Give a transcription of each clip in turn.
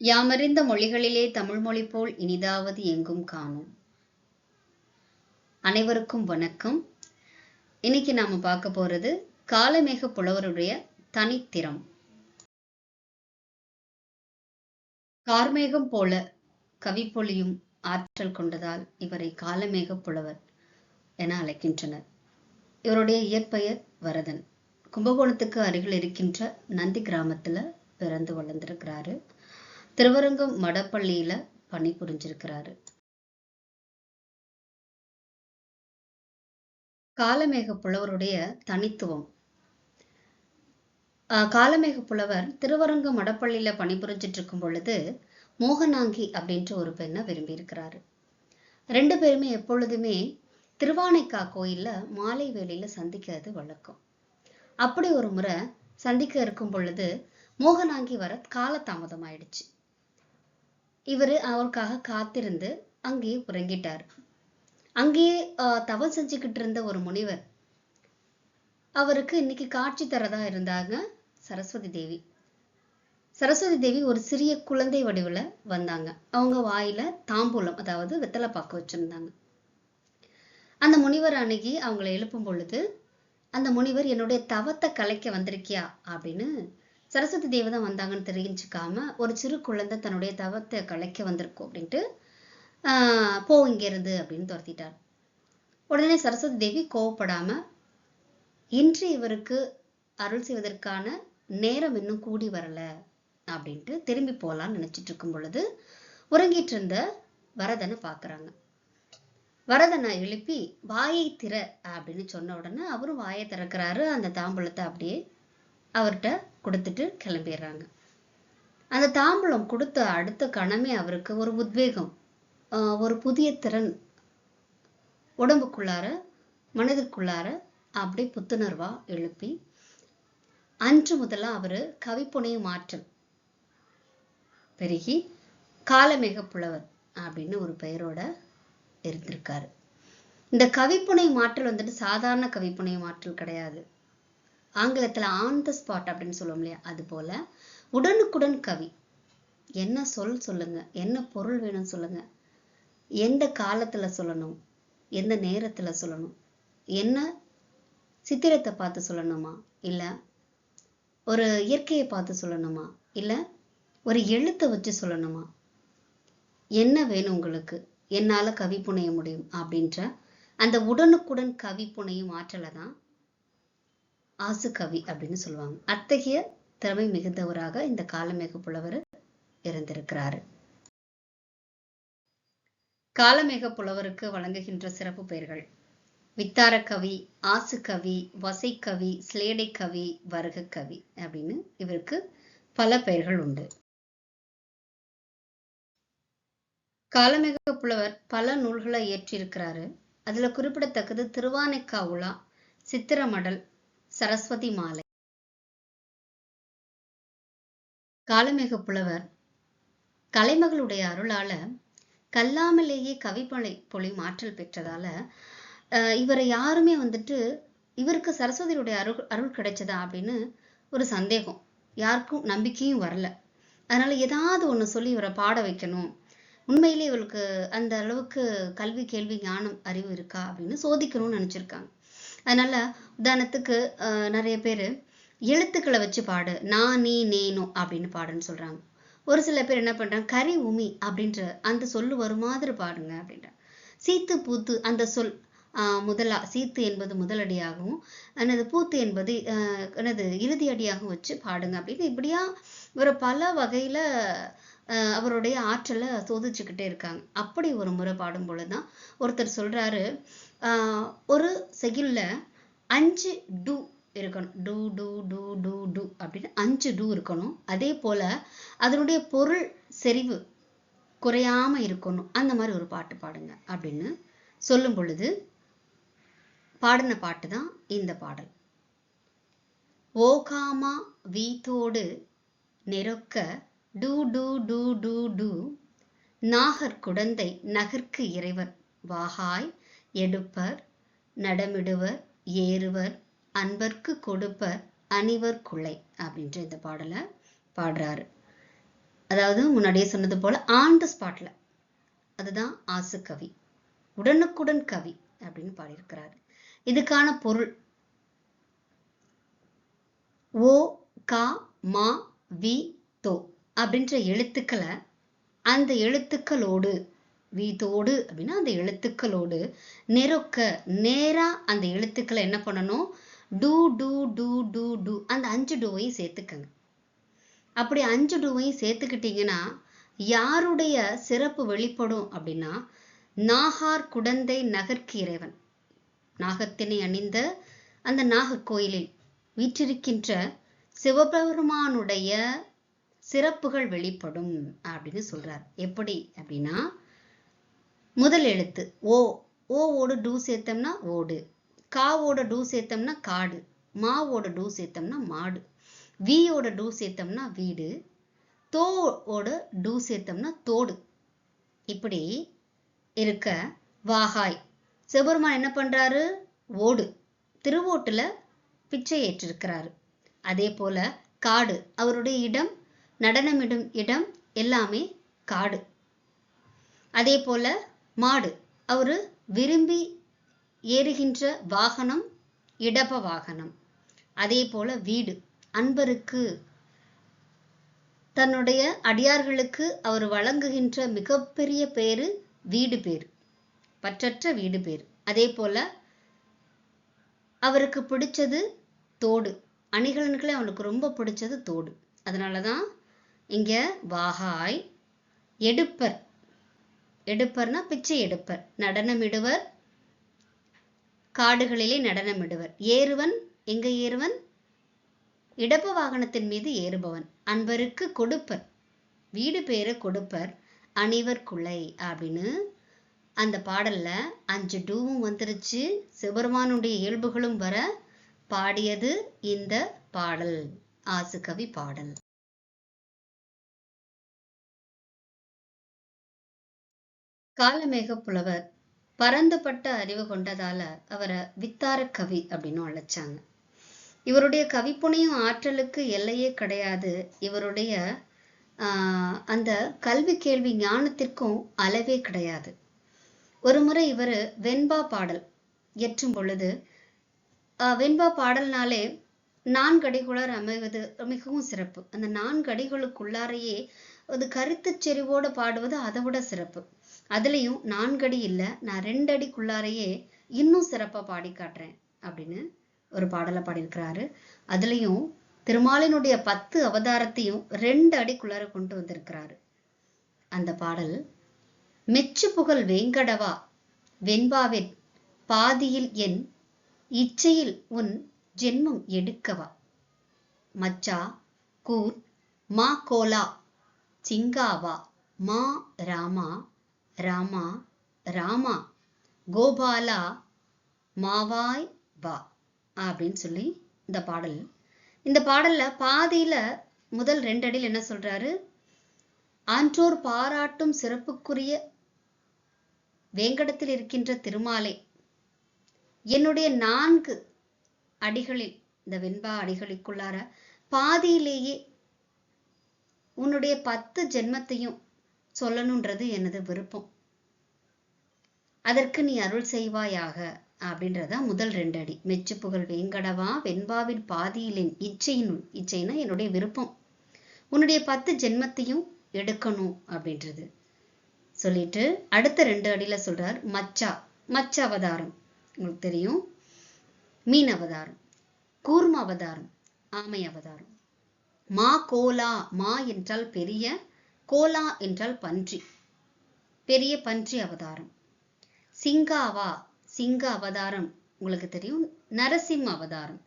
யாமறிந்த மொழிகளிலே தமிழ்மொழி போல் இனிதாவது எங்கும் காணோம். அனைவருக்கும் வணக்கம். இன்னைக்கு நாம பார்க்க போறது காலமேக புலவருடைய தனித்திறம். கார்மேகம் போல கவிப்பொழியும் ஆற்றல் கொண்டதால் இவரை காலமேக புலவர் என அழைக்கின்றனர். இவருடைய இயற்பெயர் வரதன். கும்பகோணத்துக்கு அருகில் இருக்கின்ற நந்தி கிராமத்துல பிறந்து வளர்ந்திருக்கிறாரு. திருவரங்கம் மடப்பள்ளியில பணிபுரிஞ்சிருக்கிறாரு. காலமேக புலவருடைய தனித்துவம். காலமேக புலவர் திருவரங்கம் மடப்பள்ளியில பணிபுரிஞ்சிட்டு இருக்கும் பொழுது மோகனாங்கி அப்படின்ற ஒரு பெண்ணை விரும்பி இருக்கிறாரு. ரெண்டு பேருமே எப்பொழுதுமே திருவானைக்கா கோயில்ல மாலை வேளையில சந்திக்கிறது வழக்கம். அப்படி ஒரு முறை சந்திக்க இருக்கும் பொழுது மோகனாங்கி வர காலதாமதம் ஆயிடுச்சு. இவரு அவருக்காக காத்திருந்து அங்கேயே உறங்கிட்டார். அங்கேயே தவம் செஞ்சுக்கிட்டு இருந்த ஒரு முனிவர், அவருக்கு இன்னைக்கு காட்சி தரதா இருந்தாங்க சரஸ்வதி தேவி. சரஸ்வதி தேவி ஒரு சிறிய குழந்தை வடிவுல வந்தாங்க. அவங்க வாயில தாம்பூலம், அதாவது வெத்தலை பாக்கு வச்சிருந்தாங்க. அந்த முனிவர் அணுகி அவங்களை எழுப்பும் பொழுது, அந்த முனிவர் என்னுடைய தவத்தை கலைக்க வந்திருக்கியா அப்படின்னு, சரஸ்வதி தேவி தான் வந்தாங்கன்னு தெரிஞ்சுக்காம ஒரு சிறு குழந்தை தன்னுடைய தவத்தை கலைக்க வந்திருக்கும் அப்படின்ட்டு போ இங்க இருந்து அப்படின்னு துரத்திட்டார். உடனே சரஸ்வதி தேவி கோவப்படாம, இன்று இவருக்கு அருள் செய்வதற்கான நேரம் இன்னும் கூடி வரல அப்படின்ட்டு திரும்பி போலான்னு நினைச்சிட்டு இருக்கும் பொழுது உறங்கிட்டு இருந்த வரதனை பாக்குறாங்க. வரதனை எழுப்பி வாயை திற அப்படின்னு சொன்ன உடனே அவரும் வாயை திறக்கிறாரு. அந்த தாம்பூலத்தை அப்படியே அவர்கிட்ட கொடுத்துட்டு கிளம்பிடுறாங்க. அந்த தாம்பூலம் கொடுத்த அடுத்த கணமே அவருக்கு ஒரு உத்வேகம், ஒரு புதிய திறன் உடம்புக்குள்ளார மனதிற்குள்ளார அப்படி புத்துணர்வா எழுப்பி, அன்று முதல்ல அவரு கவிப்புனையும் ஆற்றல் பெருகி காலமேக புலவர் அப்படின்னு ஒரு பெயரோட இருந்திருக்காரு. இந்த கவிப்புனை மாற்றல் வந்துட்டு சாதாரண கவிப்புனை மாற்றல் கிடையாது. ஆங்கிலத்துல ஆன் த ஸ்பாட் அப்படின்னு சொல்லுவோம் இல்லையா, அது போல உடனுக்குடன் கவி. என்ன சொல்லுங்க, என்ன பொருள் வேணும் சொல்லுங்க, எந்த காலத்துல சொல்லணும், எந்த நேரத்துல சொல்லணும், என்ன சித்திரத்தை பார்த்து சொல்லணுமா, இல்ல ஒரு இயற்கையை பார்த்து சொல்லணுமா, இல்ல ஒரு எழுத்தை வச்சு சொல்லணுமா, என்ன வேணும் உங்களுக்கு, என்னால கவி புனைய முடியும் அப்படின்ற அந்த உடனுக்குடன் கவி புனையும் ஆற்றலை தான் ஆசு கவி அப்படின்னு சொல்லுவாங்க. அத்தகைய திறமை மிகுந்தவராக இந்த காலமேக புலவர் இருந்திருக்கிறாரு. காலமேக புலவருக்கு வழங்குகின்ற சிறப்பு பெயர்கள்: வித்தார கவி, ஆசு கவி, வசை கவி, சிலேடை கவி, வருக கவி அப்படின்னு இவருக்கு பல பெயர்கள் உண்டு. காலமேக புலவர் பல நூல்களை இயற்றியிருக்கிறாரு. அதுல குறிப்பிடத்தக்கது திருவானைக்கா உலா, சித்திரமடல், சரஸ்வதி மாலை. காலமேக புலவர் கலைமகளுடைய அருளால கல்லாமலேயே பொழியும் ஆற்றல் பெற்றதால இவரை யாருமே வந்துட்டு இவருக்கு சரஸ்வதியுடைய அருள் கிடைச்சதா அப்படின்னு ஒரு சந்தேகம், யாருக்கும் நம்பிக்கையும் வரல. அதனால ஏதாவது ஒண்ணு சொல்லி இவரை பாட வைக்கணும், உண்மையிலே இவருக்கு அந்த அளவுக்கு கல்வி கேள்வி ஞானம் அறிவு இருக்கா அப்படின்னு சோதிக்கணும்னு நினைச்சிருக்காங்க. அதனால உதாரணத்துக்கு நிறைய பேரு எழுத்துக்களை வச்சு பாடு, நான் நீ நேனோ அப்படின்னு பாடுன்னு சொல்றாங்க. ஒரு சில பேர் என்ன பண்றாங்க, கரி உமி அப்படின்ற அந்த சொல்லு வரும் மாதிரி பாடுங்க அப்படின்ற. சீத்து பூத்து அந்த சொல் முதலா, சீத்து என்பது முதலடியாகவும் எனது பூத்து என்பது எனது இறுதி அடியாகவும் வச்சு பாடுங்க அப்படின்னு இப்படியா இவரை பல வகையில அவருடைய ஆற்றலை சோதிச்சுக்கிட்டே இருக்காங்க. அப்படி ஒரு முறை பாடும் பொழுதுதான் ஒருத்தர் சொல்றாரு, ஒரு செய்யுள்ல 5 டூ இருக்கணும், டூ டூ டூ டூ டூ அப்படின்னு 5 டூ இருக்கணும். அதே போல அதனுடைய பொருள் செறிவு குறையாம இருக்கணும். அந்த மாதிரி ஒரு பாட்டு பாடுங்க அப்படின்னு சொல்லும் பொழுது பாடின பாட்டு தான் இந்த பாடல். ஓகாமா வீத்தோடு நெருக்க டூ டூ டூ டூ டூ, நாகர் குடந்தை நகர்க்கு இறைவர் வாகாய் எடுப்பர் நடமிடுவர் ஏறுவர் அன்பர்க்கு கொடுப்பர் அணிவர் குலை அப்படின்ற இந்த பாடலை பாடுறாரு. அதாவது முன்னாடியே சொன்னது போல ஆன் த ஸ்பாட்ல, அதுதான் ஆசுகவி. உடனுக்குடன் கவி அப்படின்னு பாடியிருக்கிறாரு. இதுக்கான பொருள் ஓ கா மா வி தோ அப்படின்ற எழுத்துக்களை அந்த எழுத்துக்களோடு, வீத்தோடு அப்படின்னா அந்த எழுத்துக்களோடு நெருக்க நேரா அந்த எழுத்துக்களை என்ன பண்ணணும், டூ டூ டூ டூ டூ அந்த 5 டூவையும் சேர்த்துக்கங்க. அப்படி 5 டூவையும் சேர்த்துக்கிட்டீங்கன்னா யாருடைய சிறப்பு வெளிப்படும் அப்படின்னா, நாகார் குடந்தை நகர்க்கு இறைவன், நாகத்தினை அணிந்த அந்த நாகர்கோயிலில் வீற்றிருக்கின்ற சிவபெருமானுடைய சிறப்புகள் வெளிப்படும் அப்படின்னு சொல்றார். எப்படி அப்படின்னா, முதல் எழுத்து ஓ, ஓவோட டூ சேர்த்தோம்னா ஓடு, காவோட டூ சேர்த்தோம்னா காடு, மாவோட டூ சேர்த்தோம்னா மாடு, வீயோட டூ சேர்த்தோம்னா வீடு, தோவோட டூ சேர்த்தோம்னா தோடு. இப்படி இருக்க வாகாய் சிவபெருமான் என்ன பண்றாரு, ஓடு திருவோட்டுல பிச்சை ஏற்றிருக்கிறாரு. அதே போல காடு, அவருடைய இடம், நடனமிடும் இடம் எல்லாமே காடு. அதே போல மாடு, அவரு விரும்பி ஏறுகின்ற வாகனம் இடப வாகனம். அதே போல வீடு, அன்பருக்கு தன்னுடைய அடியார்களுக்கு அவர் வழங்குகின்ற மிகப்பெரிய பேரு வீடு பேர், பற்றற்ற வீடு பேர். அதே போல அவருக்கு பிடிச்சது தோடு, அணிகலன்களே அவனுக்கு ரொம்ப பிடிச்சது தோடு. அதனாலதான் இங்க வாகாய் எடுப்பர், எடுப்பர்னா பிச்சை எடுப்பர், நடனமிடுவர், காடுகளிலே நடனமிடுவர், ஏறுவன், எங்க ஏறுவன், இடப்ப வாகனத்தின் மீது ஏறுபவன், அன்பருக்கு கொடுப்பர், வீடு பேரு கொடுப்பர், அணிவர் குலை அப்படின்னு அந்த பாடல்ல 5 டூவும் வந்துருச்சு. சிவபெருமானுடைய இயல்புகளும் வர பாடியது இந்த பாடல், ஆசுகவி பாடல். காலமேக புலவர் பரந்துபட்ட அறிவு கொண்டதால அவரை வித்தார கவி அப்படின்னு அழைச்சாங்க. இவருடைய கவிப்புனையும் ஆற்றலுக்கு எல்லையே கிடையாது. இவருடைய அந்த கல்வி கேள்வி ஞானத்திற்கும் அளவே கிடையாது. ஒரு முறை இவர் வெண்பா பாடல் இயற்றும் பொழுது, வெண்பா பாடல்னாலே 4 அடிகுளார் அமைவது மிகவும் சிறப்பு. அந்த 4 அடிகளுக்குள்ளாரையே அது கருத்து செறிவோடு பாடுவது அதை விட சிறப்பு. அதுலயும் 4 அடி இல்லை, நான் 2 அடிக்குள்ளாரையே இன்னும் சிறப்பா பாடி காட்டுறேன் அப்படின்னு ஒரு பாடலை பாடியிருக்கிறாரு. அதுலயும் திருமாலினுடைய 10 அவதாரத்தையும் 2 அடிக்குள்ளார கொண்டு வந்திருக்கிறாரு. அந்த பாடல் மெச்சு புகழ் வேங்கடவா வெண்பாவின் பாதியில் என் இச்சையில் உன் ஜென்மம் எடுக்கவா, மச்சா கூர் மா கோலா சிங்காவா மா ராமா ராமா ராமா கோபாலா மாவாய் வா அப்படின்னு சொல்லி இந்த பாடல்ல பாதியில முதல் 2 அடியில் என்ன சொல்றாரு, ஆன்றோர் பாராட்டும் சிறப்புக்குரிய வேங்கடத்தில் இருக்கின்ற திருமாலே, என்னுடைய 4 அடிகளில், இந்த வெண்பா அடிகளுக்குள்ளார பாதியிலேயே உன்னுடைய 10 ஜென்மத்தையும் சொல்லணுன்றது எனது விருப்பம், அதற்கு நீ அருள் செய்வாயாக அப்படின்றத முதல் 2 அடி. மெச்சு புகழ் வேங்கடவா வெண்பாவின் பாதியிலின் இச்சைனா என்னுடைய விருப்பம், உன்னுடைய 10 ஜென்மத்தையும் எடுக்கணும் அப்படின்றது சொல்லிட்டு அடுத்த 2 அடியில சொல்றார் மச்ச அவதாரம், உங்களுக்கு தெரியும், மீன் அவதாரம், கூர்ம அவதாரம், ஆமை அவதாரம், மா கோலா, மா என்றால் பெரிய, கோலா என்றால் பன்றி, பெரிய பன்றி அவதாரம், சிங்காவா, சிங்க அவதாரம் உங்களுக்கு தெரியும், நரசிம்ம அவதாரம்,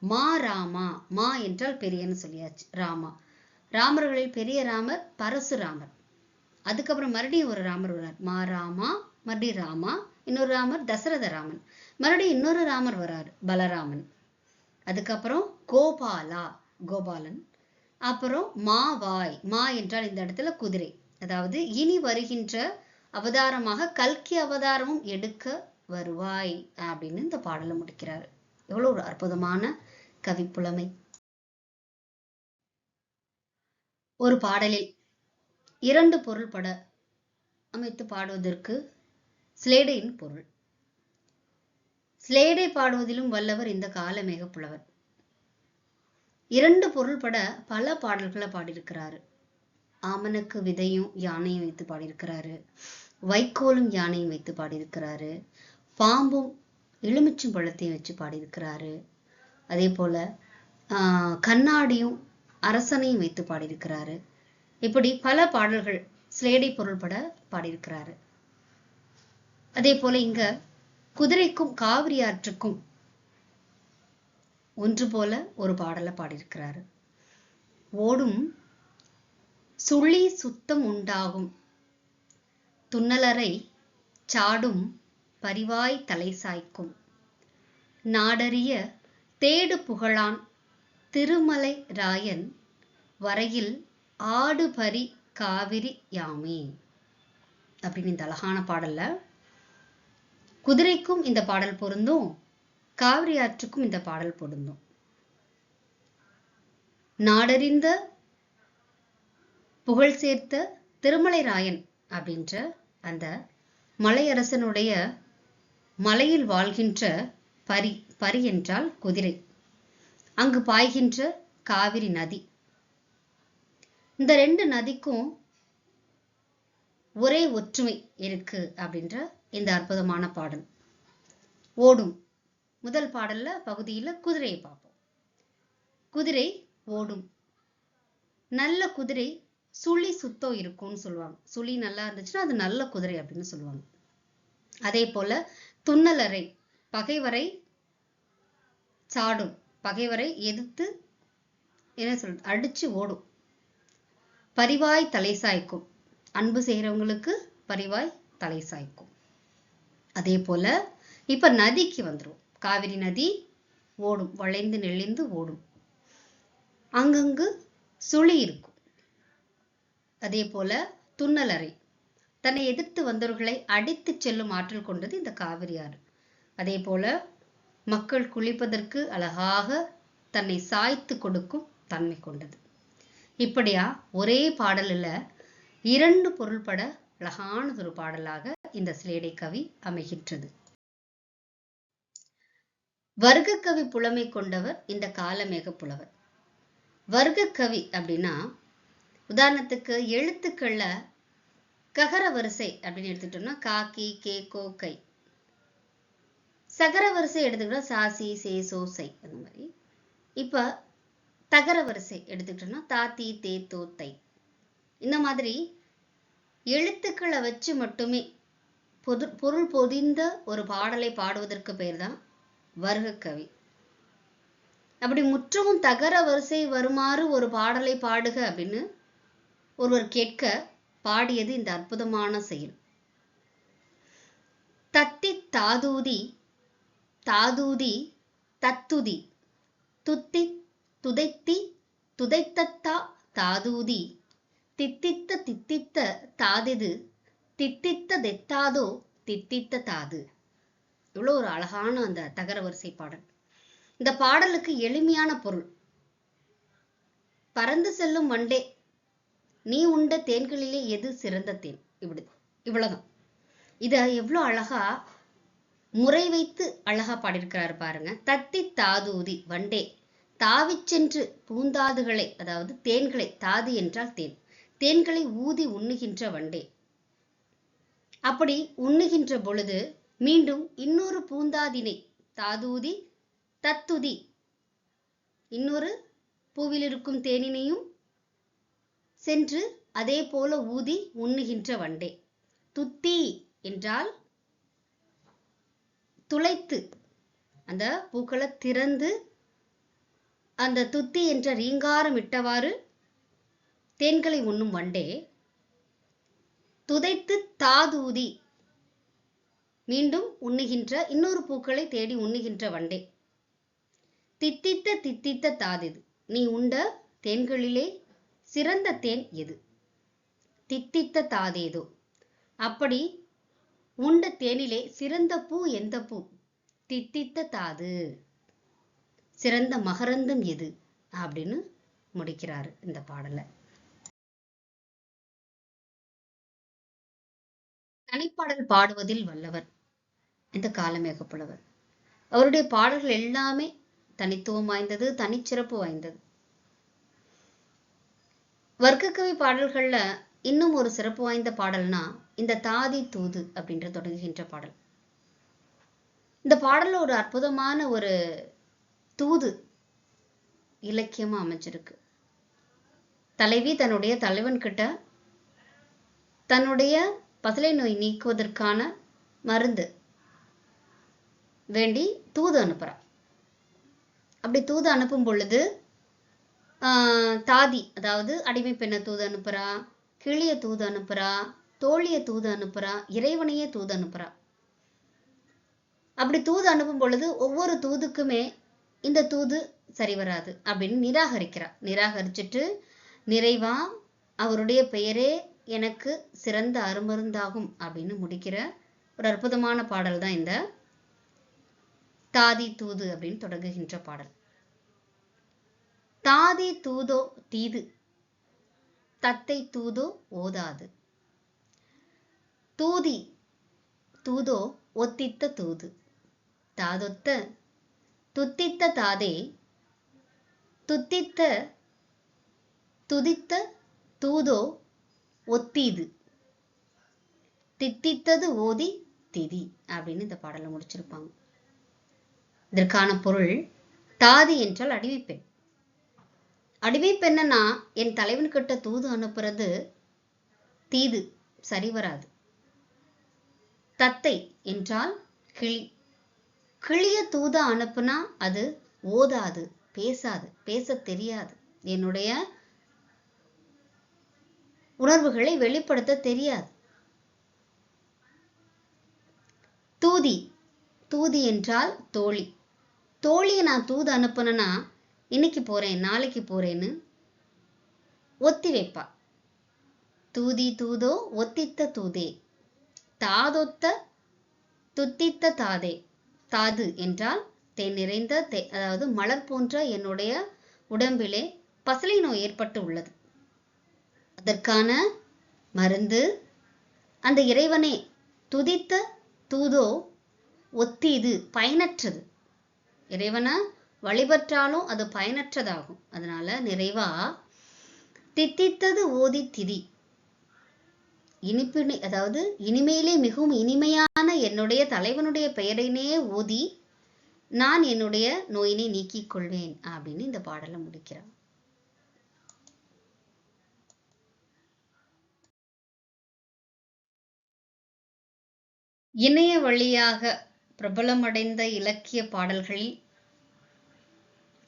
மா ராமா, மா என்றால் பெரியன்னு சொல்லியாச்சு, ராமா, ராமர்களில் பெரிய ராமர் பரசுராமர். அதுக்கப்புறம் மறுபடியும் ஒரு ராமர் வர்றார், மா ராமா, மறுபடியும் ராமா, இன்னொரு ராமர் தசரத ராமன், மறுபடியும் இன்னொரு ராமர் வர்றாரு பலராமன். அதுக்கப்புறம் கோபாலா, கோபாலன். அப்புறம் மாவாய், மா என்றால் இந்த இடத்துல குதிரை, அதாவது இனி வருகின்ற அவதாரமாக கல்கி அவதாரமும் எடுக்க வருவாய் அப்படின்னு இந்த பாடலை முடிக்கிறாரு. எவ்வளவு ஒரு அற்புதமான கவிப்புலமை. ஒரு பாடலில் இரண்டு பொருள்பட அமைத்து பாடுவதற்கு சிலேடையின் பொருள். சிலேடை பாடுவதிலும் வல்லவர் இந்த காலமேக புலவர். இரண்டு பொருள்பட பல பாடல்களை பாடியிருக்கிறாரு. ஆமணக்கு விதையும் யானையும் வைத்து பாடியிருக்கிறாரு. வைக்கோலும் யானையும் வைத்து பாடியிருக்கிறாரு. பாம்பும் எலுமிச்சும் பழத்தையும் வச்சு பாடியிருக்கிறாரு. அதே போல கண்ணாடியும் அரசனையும் வைத்து பாடியிருக்கிறாரு. இப்படி பல பாடல்கள் சிலேடை பொருள்பட பாடியிருக்கிறாரு. அதே போல இங்க குதிரைக்கும் காவிரி ஆற்றுக்கும் ஒன்று போல ஒரு பாடலை பாடியிருக்கிறாரு. ஓடும் சுழி சுத்தம் உண்டாகும் துன்னலரை சாடும் பரிவாய் தலை சாய்க்கும் நாடறிய தேடு புகழான் திருமலை ராயன் வரையில் ஆடுபரி காவிரி யாமே அப்படின்னு இந்த அழகான பாடல்ல குதிரைக்கும் இந்த பாடல் பொருந்தும், காவிரி ஆற்றுக்கும் இந்த பாடல் பொருந்தும். நாடறிந்த புகழ் சேர்த்த திருமலை ராயன் அப்படின்ற அந்த மலையரசனுடைய மலையில் வாழ்கின்ற பரி, பரி என்றால் குதிரை, அங்கு பாய்கின்ற காவிரி நதி. இந்த ரெண்டு நதிக்கும் ஒரே ஒற்றுமை இருக்கு அப்படின்ற இந்த அற்புதமான பாடல். ஓடும் முதல் பாடல்ல பகுதியில குதிரையை பார்ப்போம். குதிரை ஓடும். நல்ல குதிரை சுழி சுத்தம் இருக்கும்னு சொல்லுவாங்க. சுழி நல்லா இருந்துச்சுன்னா அது நல்ல குதிரை அப்படின்னு சொல்லுவாங்க. அதே போல துன்னலரை பகைவரை சாடும், பகைவரை எதிர்த்து என்ன சொல்றது அடிச்சு ஓடும். பரிவாய் தலை சாய்க்கும், அன்பு செய்கிறவங்களுக்கு பரிவாய் தலை சாய்க்கும். அதே போல இப்ப நதிக்கு வந்துரும். காவிரி நதி ஓடும், வளைந்து நெளிந்து ஓடும். அங்கங்கு சுழி இருக்கும். அதே போல துன்னலறை தன்னை எதிர்த்து வந்தவர்களை அடித்து செல்லும் ஆற்றல் கொண்டது இந்த காவிரி ஆறு. அதே போல மக்கள் குளிப்பதற்கு அழகாக தன்னை சாய்த்து கொடுக்கும் தன்மை கொண்டது. இப்படியா ஒரே பாடலில் இரண்டு பொருள்பட அழகானதொரு பாடலாக இந்த சிலேடை கவி அமைகின்றது. வர்க்கக்கவி புலமை கொண்டவர் இந்த காலமேக புலவர். வர்க்கக்கவி அப்படின்னா உதாரணத்துக்கு எழுத்துக்கள்ல ககர வரிசை அப்படின்னு எடுத்துட்டோம்னா காக்கி கே கோ கை. சகர வரிசை எடுத்துக்கிட்டா சாசி சே சோ சை அந்த மாதிரி. இப்ப தகர வரிசை எடுத்துக்கிட்டோம்னா தாத்தி தே தோ தை. இந்த மாதிரி எழுத்துக்களை வச்சு மட்டுமே பொருள் பொதிந்த ஒரு பாடலை பாடுவதற்கு பெயர் தான் வர்க்கக்கவி. அப்படி முற்றமும் தகர வரிசை வருமாறு ஒரு பாடலை பாடுக அப்படின்னு ஒருவர் கேட்க பாடியது இந்த அற்புதமான செயல். தத்தி தாதூதி தாதூதி தத்துதி துத்தி துதைத்தி துதைத்தத்தா தாதூதி தித்தித்த தித்தித்த தாதிது தித்தித்த தெத்தாதோ தித்தித்த தாது. இவ்வளோ ஒரு அழகான அந்த தகர வரிசை பாடல். இந்த பாடலுக்கு எளிமையான பொருள். பறந்து செல்லும் வண்டே, நீ உண்ட தேன்களிலே எது சிறந்த தேன், இவ்வளவுதான். இத எவ்வளவு அழகா முறை வைத்து அழகா பாடியிருக்கிறாரு பாருங்க. தத்தி தாதூதி வண்டே, தாவிச் சென்று பூந்தாதுகளை, அதாவது தேன்களை, தாது என்றால் தேன், தேன்களை ஊதி உண்ணுகின்ற வண்டே. அப்படி உண்ணுகின்ற பொழுது மீண்டும் இன்னொரு பூந்தாதினை தாதூதி தத்துதி, இன்னொரு பூவில் இருக்கும் தேனினையும் சென்று அதே போல ஊதி உண்ணுகின்ற வண்டே. துத்தி என்றால் துளைத்து அந்த பூக்களை திறந்து அந்த துத்தி என்ற ரீங்காரம் இட்டவாறு தேன்களை உண்ணும் வண்டே. துதைத்து தாதூதி மீண்டும் உண்ணுகின்ற இன்னொரு பூக்களை தேடி உண்ணுகின்ற வண்டே. தித்தித்த தித்தித்த தாதிது, நீ உண்ட தேன்களிலே சிறந்த தேன் எது, தித்தித்த தாதேதோ. அப்படி உண்ட தேனிலே சிறந்த பூ எந்த பூ, தித்தித்த தாது, சிறந்த மகரந்தம் எது அப்படின்னு முடிக்கிறாரு இந்த பாடலை. தனிப்பாடல் பாடுவதில் வல்லவர் இந்த காலமேக புலவர். அவருடைய பாடல்கள் எல்லாமே தனித்துவம் வாய்ந்தது, தனிச்சிறப்பு வாய்ந்தது. வர்க்கக்கவி பாடல்கள்ல இன்னும் ஒரு சிறப்பு வாய்ந்த பாடல்னா இந்த தாதி தூது அப்படின்ற தொடங்குகின்ற பாடல். இந்த பாடல்ல ஒரு அற்புதமான ஒரு தூது இலக்கியமா அமைஞ்சிருக்கு. தலைவி தன்னுடைய தலைவன் கிட்ட தன்னுடைய பசலை நோய் நீக்குவதற்கான மருந்து வேண்டி தூது அனுப்புறா. அப்படி தூது அனுப்பும் பொழுது தாதி, அதாவது அடிமை பெண்ணை தூது அனுப்புறா, கிளிய தூது அனுப்புறா, தோழிய தூது அனுப்புறா, இறைவனையே தூது அனுப்புறா. அப்படி தூது அனுப்பும் பொழுது ஒவ்வொரு தூதுக்குமே இந்த தூது சரி வராது அப்படின்னு நிராகரிச்சுட்டு, நிறைவா அவருடைய பெயரே எனக்கு சிறந்த அருமருந்தாகும் அப்படின்னு முடிக்கிற ஒரு அற்புதமான பாடல் தான் இந்த தாதி தூது அப்படின்னு தொடங்குகின்ற பாடல். தாதி தூதோ தீது, தத்தை தூதோ ஓதாது. தூதி தூதோ ஒத்தித்த தூது, தாதொத்த துத்தித்த தாதே, துத்தித்த துதித்த தூதோ ஒத்தீது, தித்தித்தது ஓதி திதி அப்படின்னு இந்த பாடலை முடிச்சிருப்பாங்க. இதற்கான பொருள், தாதி என்றால் அடிமைப்பெண். அடிமைப்பெண்ணனா என் தலைவன் கிட்ட தூது அனுப்புறது தீது, சரி வராது. தத்தை என்றால் கிளி, கிளிய தூத அனுப்புனா அது ஓதாது, பேசாது, பேச தெரியாது, என்னுடைய உணர்வுகளை வெளிப்படுத்த தெரியாது. தூதி, தூதி என்றால் தோழி. தோழியை நான் தூது அனுப்புனா இன்னைக்கு போறேன் நாளைக்கு போறேன்னு ஒத்தி வைப்பா. தூதி தூதோ ஒத்தித்த தூதே, தாதொத்த துத்தித்த தாதே. தாது என்றால் தேன் நிறைந்த அதாவது மலர் போன்ற என்னுடைய உடம்பிலே பசலை நோய் ஏற்பட்டு உள்ளது, அதற்கான மருந்து அந்த இறைவனே. துதித்த தூதோ ஒத்தீது, பயனற்றது. இறைவனை வழிபற்றாலும் அது பயனற்றதாகும். அதனால நிறைவா தித்தித்தது ஓதி திதி, இனிப்பினை அதாவது இனிமையிலே மிகவும் இனிமையான என்னுடைய தலைவனுடைய பெயரினே ஓதி நான் என்னுடைய நோயினை நீக்கிக் கொள்வேன் அப்படின்னு இந்த பாடலை முடிக்கிறார். இணைய வழியாக பிரபலமடைந்த இலக்கிய பாடல்களில்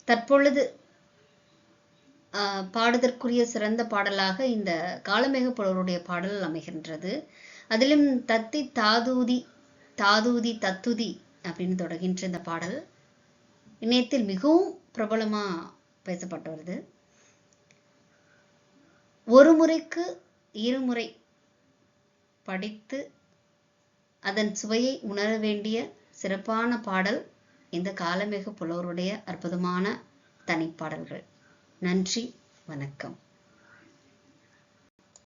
தற்பொழுது பாடுதற்குரிய சிறந்த பாடலாக இந்த காலமேக புலவருடைய பாடல் அமைகின்றது. அதிலும் தத்தி தாதூதி தாதூதி தத்துதி அப்படின்னு தொடர்கின்ற இந்த பாடல் இணையத்தில் மிகவும் பிரபலமா பேசப்பட்டு வருது. ஒரு முறைக்கு இருமுறை படித்து அதன் சுவையை உணர வேண்டிய சிறப்பான பாடல் இந்த காலமேக புலவருடைய அற்புதமான தனிப்பாடல்கள். நன்றி, வணக்கம்.